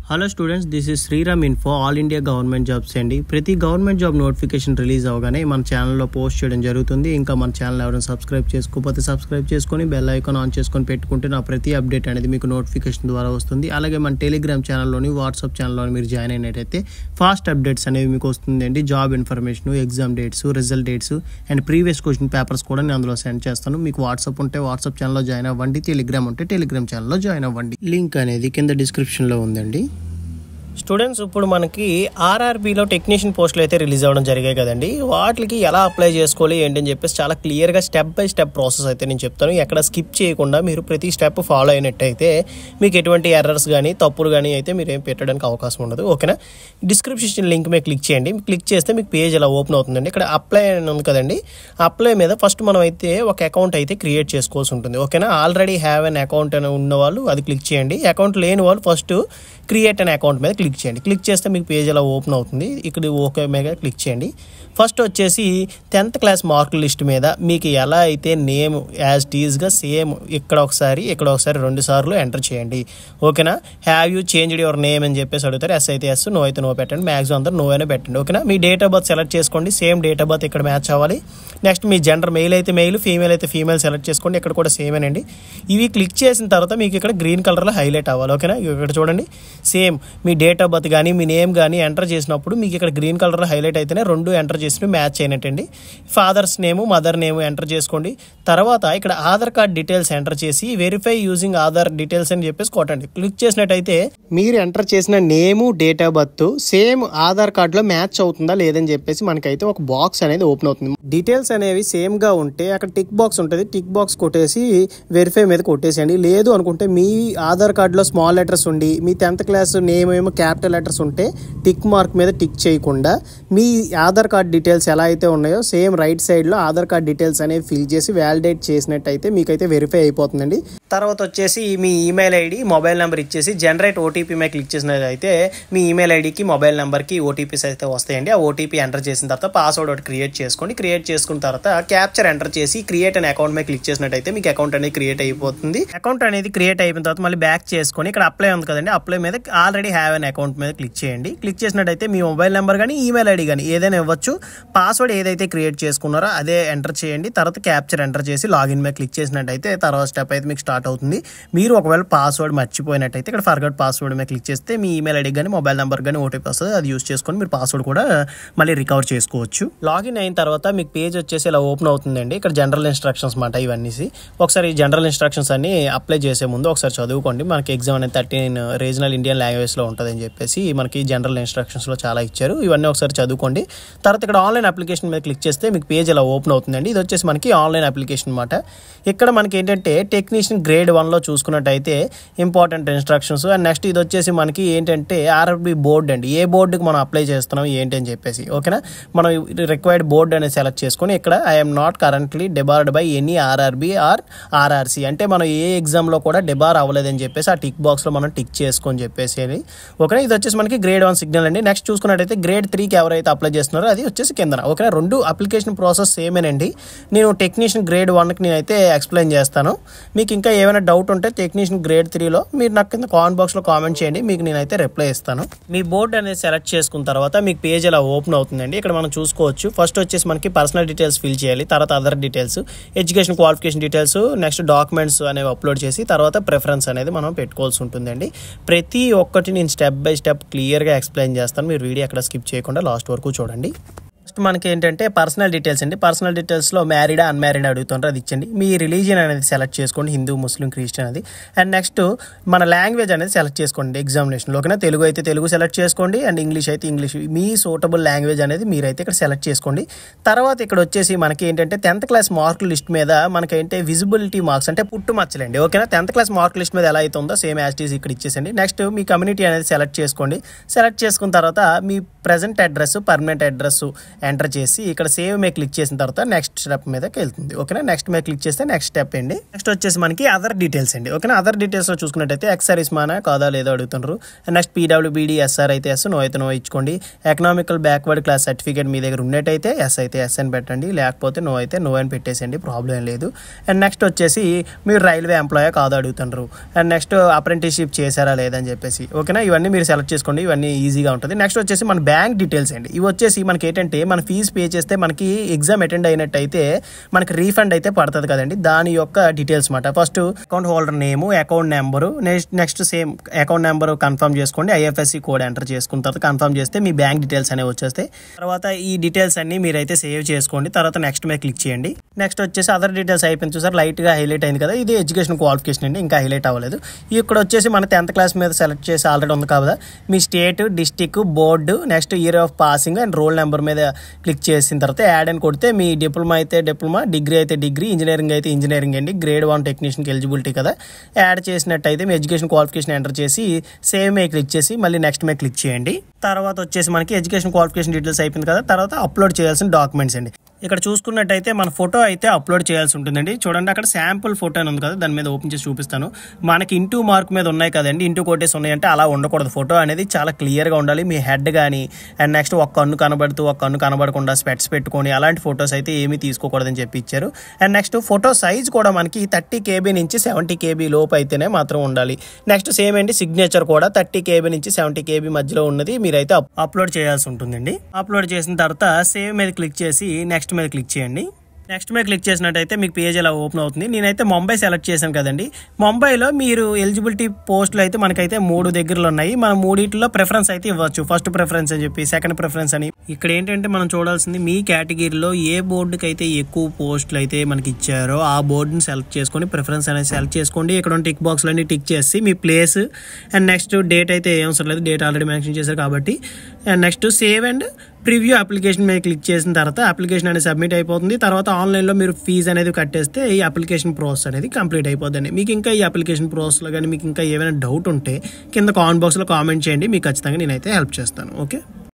Hello students, this is Sriram info all India government jobs అండి. ప్రతి government job notification release అవగానే మన ఛానల్లో పోస్ట్ చేయడం జరుగుతుంది. ఇంకా మన ఛానల్ ఎవరైనా సబ్స్క్రైబ్ చేసుకోకపోతే సబ్స్క్రైబ్ చేసుకొని బెల్ ఐకాన్ ఆన్ చేసుకొని పెట్టుకుంటే నా ప్రతి అప్డేట్ అనేది మీకు నోటిఫికేషన్ ద్వారా వస్తుంది. అలాగే మన టెలిగ్రామ్ ఛానల్లోని వాట్సాప్ ఛానల్లోని మీరు జాయిన్ అయినట్టయితే ఫాస్ట్ అప్డేట్స్ అనేవి మీకు వస్తుందండి. Job information, exam dates, result dates and previous question papers కూడా నేను అందులో సెండ్ చేస్తాను. మీకు వాట్సాప్ ఉంటే వాట్సాప్ ఛానల్లో జాయిన్ అవ్వండి, టెలిగ్రామ్ ఉంటే టెలిగ్రామ్ ఛానల్లో జాయిన్ అవ్వండి. లింక్ అనేది కింద డిస్క్రిప్షన్లో ఉందండి. స్టూడెంట్స్, ఇప్పుడు మనకి ఆర్ఆర్బీలో టెక్నీషియన్ పోస్టులు అయితే రిలీజ్ అవ్వడం జరిగాయి కదండి. వాటికి ఎలా అప్లై చేసుకోవాలి ఏంటని చెప్పేసి చాలా క్లియర్గా స్టెప్ బై స్టెప్ ప్రాసెస్ అయితే నేను చెప్తాను. ఎక్కడ స్కిప్ చేయకుండా మీరు ప్రతి స్టెప్ ఫాలో అయినట్టయితే మీకు ఎటువంటి ఎర్రర్స్ కానీ తప్పులు కానీ అయితే మీరు ఏం పెట్టడానికి అవకాశం ఉండదు. ఓకేనా? డిస్క్రిప్షన్ లింక్ మీద క్లిక్ చేయండి. క్లిక్ చేస్తే మీకు పేజ్ ఇలా ఓపెన్ అవుతుందండి. ఇక్కడ అప్లై అని ఉంది కదండి. అప్లై మీద ఫస్ట్ మనం అయితే ఒక అకౌంట్ అయితే క్రియేట్ చేసుకోవాల్సి ఉంటుంది. ఓకేనా? ఆల్రెడీ హ్యావ్ అన్ అకౌంట్ అని ఉన్న వాళ్ళు అది క్లిక్ చేయండి. అకౌంట్ లేని వాళ్ళు ఫస్ట్ క్రియేట్ అన్ అకౌంట్ మీద క్లిక్ చేయండి. క్లిక్ చేస్తే మీకు పేజ్ ఇలా ఓపెన్ అవుతుంది. ఇక్కడ ఓకే మీద క్లిక్ చేయండి. ఫస్ట్ వచ్చేసి 10th క్లాస్ మార్కుల లిస్ట్ మీద మీకు ఎలా అయితే నేమ్ యాజ్ టీజ్గా సేమ్ ఇక్కడ ఒకసారి 2 సార్లు ఎంటర్ చేయండి. ఓకేనా? Have you changed your name అని చెప్పేసి అడుగుతారు. ఎస్ అయితే ఎస్, నో అయితే నో పెట్టండి. మ్యాక్సిమం అందరూ నో అయినా పెట్టండి. ఓకేనా? మీ డేట్ ఆఫ్ బర్త్ సెలెక్ట్ చేసుకోండి. సేమ్ డేట్ ఆఫ్ బర్త్ ఇక్కడ మ్యాచ్ అవ్వాలి. నెక్స్ట్ మీ జెండర్, మెయిల్ అయితే మెయిల్, ఫీమేల్ అయితే ఫీమేల్ సెలెక్ట్ చేసుకోండి. ఇక్కడ కూడా సేమేనండి. ఇవి క్లిక్ చేసిన తర్వాత మీకు ఇక్కడ గ్రీన్ కలర్లో హైలైట్ అవ్వాలి. ఓకేనా? ఇక్కడ చూడండి, same me date of birth కానీ మీ నేమ్ కానీ ఎంటర్ చేసినప్పుడు మీకు ఇక్కడ గ్రీన్ కలర్లో హైలైట్ అయితేనే 2 ఎంటర్ చేసినవి మ్యాచ్ అయినట్టండి. Fathers name, mother name enter చేసుకోండి. తర్వాత ఇక్కడ ఆధార్ కార్డ్ డీటెయిల్స్ ఎంటర్ చేసి వెరిఫై యూజింగ్ ఆధార్ డీటెయిల్స్ అని చెప్పేసి కొట్టండి. క్లిక్ చేసినట్టయితే మీరు ఎంటర్ చేసిన name, date of birth same Aadhaar కార్డులో మ్యాచ్ అవుతుందా లేదని చెప్పేసి మనకైతే ఒక బాక్స్ అనేది ఓపెన్ అవుతుంది. డీటెయిల్స్ అనేవి సేమ్గా ఉంటే అక్కడ టిక్ బాక్స్ ఉంటుంది. టిక్ బాక్స్ కొట్టేసి వెరిఫై మీద కొట్టేసేయండి. లేదు అనుకుంటే మీ ఆధార్ కార్డులో స్మాల్ లెటర్స్ ఉండి మీ 10th క్లాస్ నేమ్ ఏమో క్యాపిటల్ లెటర్స్ ఉంటే టిక్ మార్క్ మీద టిక్ చేయకుండా మీ ఆధార్ కార్డ్ డీటెయిల్స్ ఎలా అయితే ఉన్నాయో సేమ్ రైట్ సైడ్లో ఆధార్ కార్డ్ డీటెయిల్స్ అనేవి ఫిల్ చేసి వ్యాలిడేట్ చేసినట్టయితే మీకైతే వెరిఫై అయిపోతుందండి. తర్వాత వచ్చేసి మీ ఈమెయిల్ ఐడి, మొబైల్ నెంబర్ ఇచ్చేసి జనరేట్ ఓటీపీ మీద క్లిక్ చేసినట్లయితే మీ ఈమెయిల్ ఐడికి, మొబైల్ నెంబర్కి ఓటీపీస్ అయితే వస్తాయండి. ఆ ఓటీపీ ఎంటర్ చేసిన తర్వాత పాస్వర్డ్ ఒకటి క్రియేట్ చేసుకోండి. క్రియేట్ చేసుకున్న తర్వాత క్యాప్చర్ ఎంటర్ చేసి క్రియేట్ అనే అకౌంట్ మీద క్లిక్ చేసినట్టయితే మీకు అకౌంట్ అనేది క్రియేట్ అయిపోతుంది. అకౌంట్ అనేది క్రియేట్ అయిపోయిన తర్వాత మళ్ళీ బ్యాక్ చేసుకొని ఇక్కడ అప్లై ఉంది కదండి, అప్లై మీద ఆల్రెడీ హ్యావ్ అన్ అకౌంట్ మీద క్లిక్ చేయండి. క్లిక్ చేసినట్టయితే మీ మొబైల్ నెంబర్ కానీ ఈమెయిల్ ఐడి కానీ ఏదైనా ఇవ్వచ్చు. పాస్వర్డ్ ఏదైతే క్రియేట్ చేసుకున్నారో అదే ఎంటర్ చేయండి. తర్వాత క్యాప్చర్ ఎంటర్ చేసి లాగిన్ మీద క్లిక్ చేసినట్టయితే తర్వాత స్టెప్ అయితే మీకు స్టార్ట్ అవుతుంది. మీరు ఒకవేళ పాస్వర్డ్ మర్చిపోయినట్టయితే ఇక్కడ ఫర్గట్ పాస్వర్డ్ మీద క్లిక్ చేస్తే మీ ఈమెయిల్ ఐడి కానీ మొబైల్ నెంబర్ కానీ ఓటీపీ వస్తుంది. అది యూస్ చేసుకొని మీరు పాస్వర్డ్ కూడా మళ్ళీ రికవర్ చేసుకోవచ్చు. లాగిన్ అయిన తర్వాత మీకు పేజ్ వచ్చేసి ఇలా ఓపెన్ అవుతుందండి. ఇక్కడ జనరల్ ఇన్స్ట్రక్షన్స్ మాట ఇవన్నీ. ఒకసారి ఈ జనరల్ ఇన్స్ట్రక్షన్స్ అన్ని అప్లై చేసే ముందు ఒకసారి చదువుకోండి. మనకి ఎగ్జామ్ అనేది 13 రీజనల్ ఇండియన్ లాంగ్వేజ్లో ఉంటుంది అని చెప్పేసి మనకి జనరల్ ఇన్స్ట్రక్షన్స్లో చాలా ఇచ్చారు. ఇవన్నీ ఒకసారి చదువుకోండి. తర్వాత ఇక్కడ ఆన్లైన్ అప్లికేషన్ మీద క్లిక్ చేస్తే మీకు పేజ్ ఇలా ఓపెన్ అవుతుందండి. ఇది వచ్చేసి మనకి ఆన్లైన్ అప్లికేషన్ అనమాట. ఇక్కడ మనకి ఏంటంటే టెక్నీషియన్ గ్రేడ్ 1లో చూసుకున్నట్టయితే ఇంపార్టెంట్ ఇన్స్ట్రక్షన్స్ అండ్ నెక్స్ట్ ఇది వచ్చేసి మనకి ఏంటంటే ఆర్ఆర్బీ బోర్డు అండి. ఏ బోర్డుకి మనం అప్లై చేస్తున్నాం ఏంటి అని చెప్పేసి. ఓకేనా? మనం రిక్వైర్డ్ బోర్డు అనేది సెలెక్ట్ చేసుకొని ఇక్కడ I'm not currently debarred by any RRB or RRC అంటే మనం ఏ ఎగ్జామ్లో కూడా డిబార్ అవ్వలేదని చెప్పేసి ఆ టిక్ బాక్స్లో మనం టిక్ చేసుకొని చెప్పేసి. ఓకేనా? ఇది వచ్చేసి మనకి గ్రేడ్ 1 సిగ్నల్ అండి. నెక్స్ట్ చూసుకున్నట్టయితే గ్రేడ్ 3కి ఎవరైతే అప్లై చేస్తున్నారో అది వచ్చేసి కిందన. ఓకేనా? 2 అప్లికేషన్ ప్రాసెస్ సేమేనండి. నేను టెక్నీషియన్ గ్రేడ్ 1కి నేనైతే ఎక్స్ప్లెయిన్ చేస్తాను. మీకు ఇంకా ఏమైనా డౌట్ ఉంటే టెక్నీషియన్ గ్రేడ్ 3లో మీరు నాకు కింద కామెంట్ బాక్స్లో కామెంట్ చేయండి, మీకు నేనైతే రిప్లై ఇస్తాను. మీ బోర్డు అనేది సెలెక్ట్ చేసుకున్న తర్వాత మీకు పేజ్ ఇలా ఓపెన్ అవుతుందండి. ఇక్కడ మనం చూసుకోవచ్చు. ఫస్ట్ వచ్చేసి మనకి పర్సనల్ డీటెయిల్స్ ఫిల్ చేయాలి. తర్వాత other details, education qualification details, next documents అనేవి అప్లోడ్ చేసి తర్వాత ప్రిఫరెన్స్ అనేది మనం పెట్టుకోవాల్సి ఉంటుందండి. ప్రతి ఒక్కటి నేను స్టెప్ బై స్టెప్ క్లియర్గా ఎక్స్ప్లెయిన్ చేస్తాను. మీరు వీడియో అక్కడ స్కిప్ చేయకుండా లాస్ట్ వరకు చూడండి. మనకి ఏంటంటే పర్సనల్ డీటెయిల్స్ అండి. పర్సనల్ డీటెయిల్స్లో మ్యారీడా అన్మ్యారీడా అడుగుతుంటారు, అది ఇచ్చండి. మీ రిలీజియన్ అనేది సెలెక్ట్ చేసుకోండి, హిందూ, ముస్లిం, క్రిస్టియన్ అది. అండ్ నెక్స్ట్ మన లాంగ్వేజ్ అనేది సెలెక్ట్ చేసుకోండి ఎగ్జామినేషన్లో. ఓకేనా? తెలుగు అయితే తెలుగు సెలెక్ట్ చేసుకోండి అండ్ ఇంగ్లీష్ అయితే ఇంగ్లీష్. మీ సూటబుల్ లాంగ్వేజ్ అనేది మీరైతే ఇక్కడ సెలెక్ట్ చేసుకోండి. తర్వాత ఇక్కడ వచ్చేసి మనకి ఏంటంటే 10th క్లాస్ మార్కుల లిస్ట్ మీద మనకేంటే విజిబిలిటీ మార్క్స్ అంటే పుట్టు మచ్చలండి. ఓకేనా? 10th క్లాస్ మార్కుల లిస్ట్ మీద ఎలా అయితే ఉందో సేమ్ యాజ్ టీజ్ ఇక్కడ ఇచ్చేసండి. నెక్స్ట్ మీ కమ్యూనిటీ అనేది సెలెక్ట్ చేసుకోండి. సెలెక్ట్ చేసుకున్న తర్వాత మీ present address, permanent address enter చేసి ఇక్కడ సేవ్ మీద క్లిక్ చేసిన తర్వాత నెక్స్ట్ స్టెప్ మీదకి వెళ్తుంది. ఓకేనా, నెక్స్ట్ మీద క్లిక్ చేస్తే నెక్స్ట్ స్టెప్ అండి. నెక్స్ట్ వచ్చేసి మనకి అదర్ డీటెయిల్స్ అండి. ఓకేనా, అదర్ డీటెయిల్స్ లో చూసుకున్నట్టయితే ఎక్స్ సర్వీస్ మానా కాదా లేదో అడుగుతున్నారు. నెక్స్ట్ పీడబ్ల్యూబీడీ ఎస్ఆర్ అయితే ఎస్, నో అయితే నో ఇచ్చుకోండి. ఎకనామికల్ బ్యాక్వర్డ్ క్లాస్ సర్టిఫికేట్ మీ దగ్గర ఉన్నట్టయితే ఎస్ అయితే ఎస్ అని పెట్టండి, లేకపోతే నో అయితే నో అని పెట్టేసండి, ప్రాబ్లం లేదు. అండ్ నెక్స్ట్ వచ్చేసి మీరు రైల్వే ఎంప్లాయీ కాదా అడుగుతున్నారు. అండ్ నెక్స్ట్ అప్రెంటిస్షిప్ చేశారా లేదని చెప్పేసి. ఓకేనా, ఇవన్నీ మీరు సెలెక్ట్ చేసుకోండి, ఇవన్నీ ఈజీగా ఉంటుంది. నెక్స్ట్ వచ్చేసి మన బ్యాంక్ డీటెయిల్స్ అండి. ఇవి వచ్చేసి మనకి ఏంటంటే మన ఫీజు పే చేస్తే మనకి ఎగ్జామ్ అటెండ్ అయినట్టయితే మనకి రీఫండ్ అయితే పడుతుంది కదండి, దాని యొక్క డీటెయిల్స్ మాట. ఫస్ట్ అకౌంట్ హోల్డర్ నేము, account number, next same account number confirm చేసుకోండి. ఐఎఫ్ఎస్సి కోడ్ ఎంటర్ చేసుకున్న తర్వాత కన్ఫర్మ్ చేస్తే మీ బ్యాంక్ డీటెయిల్స్ అనేవి వచ్చేస్తాయి. తర్వాత ఈ డీటెయిల్స్ అన్ని మీరైతే సేవ్ చేసుకోండి. తర్వాత నెక్స్ట్ మీద క్లిక్ చేయండి. నెక్స్ట్ వచ్చేసి అదర్ డీటెయిల్స్ అయిపోయింది చూసారు, లైట్ గా హైలైట్ అయింది కదా, ఇది ఎడ్యుకేషన్ క్వాలిఫికేషన్ అండి, ఇంకా హైలైట్ అవ్వలేదు. ఇక్కడ వచ్చేసి మన 10th క్లాస్ మీద సెలెక్ట్ చేసి ఆల్రెడీ ఉంది కదా, మీ state, district, board, next year of passing and roll number మీద క్లిక్ చేసిన తర్వాత యాడ్ అని కొడితే మీ డిప్లొమా అయితే డిప్లొమా, డిగ్రీ అయితే డిగ్రీ, ఇంజనీరింగ్ అయితే ఇంజనీరింగ్ అండి, గ్రేడ్ 1 టెక్నీషియన్కి ఎలిజిబిలిటీ కదా, యాడ్ చేసినట్టయితే మీ ఎడ్యుకేషన్ క్వాలిఫికేషన్ ఎంటర్ చేసి సేవ్ మీద క్లిక్ చేసి మళ్ళీ నెక్స్ట్ మీద క్లిక్ చేయండి. తర్వాత వచ్చేసి మనకి ఎడ్యుకేషన్ క్వాలిఫికేషన్ డీటెయిల్స్ అయిపోయింది కదా, తర్వాత అప్లోడ్ చేయాల్సిన డాక్యుమెంట్స్ అండి. ఇక్కడ చూసుకున్నట్టయితే మన ఫోటో అయితే అప్లోడ్ చేయాల్సి ఉంటుందండి. చూడండి అక్కడ శాంపుల్ ఫోటో అని ఉంది కదా, దాని మీద ఓపెన్ చేసి చూపిస్తాను. మనకి ఇంటూ మార్క్ మీద ఉన్నాయి కదండి, ఇంటూ కోటేసి ఉన్నాయంటే అలా ఉండకూడదు. ఫోటో అనేది చాలా క్లియర్గా ఉండాలి. మీ హెడ్ కానీ అండ్ నెక్స్ట్ ఒక కన్ను కనబడుతూ ఒక కన్ను కనబడకుండా స్పెట్స్ పెట్టుకొని అలాంటి ఫొటోస్ అయితే ఏమీ తీసుకోకూడదని చెప్పి ఇచ్చారు. అండ్ నెక్స్ట్ ఫోటో సైజ్ కూడా మనకి 30 KB నుంచి 70 KB లోపు అయితేనే మాత్రం ఉండాలి. నెక్స్ట్ సేమ్ అండి, సిగ్నేచర్ కూడా 30 KB నుంచి 70 KB మధ్యలో ఉన్నది మీరైతే అప్లోడ్ చేయాల్సి ఉంటుందండి. అప్లోడ్ చేసిన తర్వాత సేవ్ మీద క్లిక్ చేసి నెక్స్ట్ మీద క్లిక్ చేయండి. నెక్స్ట్ మీద క్లిక్ చేసినట్టయితే మీకు పేజ్ ఎలా ఓపెన్ అవుతుంది. నేనైతే ముంబై సెలెక్ట్ చేశాను కదండి. ముంబైలో మీరు ఎలిజిబిలిటీ పోస్టులు అయితే మనకైతే 3 దగ్గరలో ఉన్నాయి. మనం 3 ప్రిఫరెన్స్ అయితే ఇవ్వచ్చు. ఫస్ట్ ప్రిఫరెన్స్ అని చెప్పి, సెకండ్ ప్రిఫరెన్స్ అని. ఇక్కడ ఏంటంటే మనం చూడాల్సింది మీ కేటగిరీలో ఏ బోర్డుకి అయితే ఎక్కువ పోస్టులు అయితే మనకి ఇచ్చారో ఆ బోర్డుని సెలెక్ట్ చేసుకొని ప్రిఫరెన్స్ అనేది సెలెక్ట్ చేసుకోండి. ఇక్కడ ఉన్న టిక్ బాక్స్లు అన్ని టిక్ చేసి మీ ప్లేస్ అండ్ నెక్స్ట్ డేట్ అయితే ఏం అవసరం లేదు, డేట్ ఆల్రెడీ మెన్షన్ చేశారు కాబట్టి. And next save and preview application మీద క్లిక్ చేసిన తర్వాత అప్లికేషన్ అనేది సబ్మిట్ అయిపోతుంది. తర్వాత ఆన్లైన్లో మీరు ఫీజు అనేది కట్టేస్తే ఈ అప్లికేషన్ ప్రాసెస్ అనేది కంప్లీట్ అయిపోతుంది. మీకు ఇంకా ఈ అప్లికేషన్ ప్రాసెస్లో కానీ మీకు ఇంకా ఏమైనా డౌట్ ఉంటే కింద కామెంట్ బాక్స్లో కామెంట్ చేయండి, మీకు ఖచ్చితంగా నేనైతే హెల్ప్ చేస్తాను. ఓకే.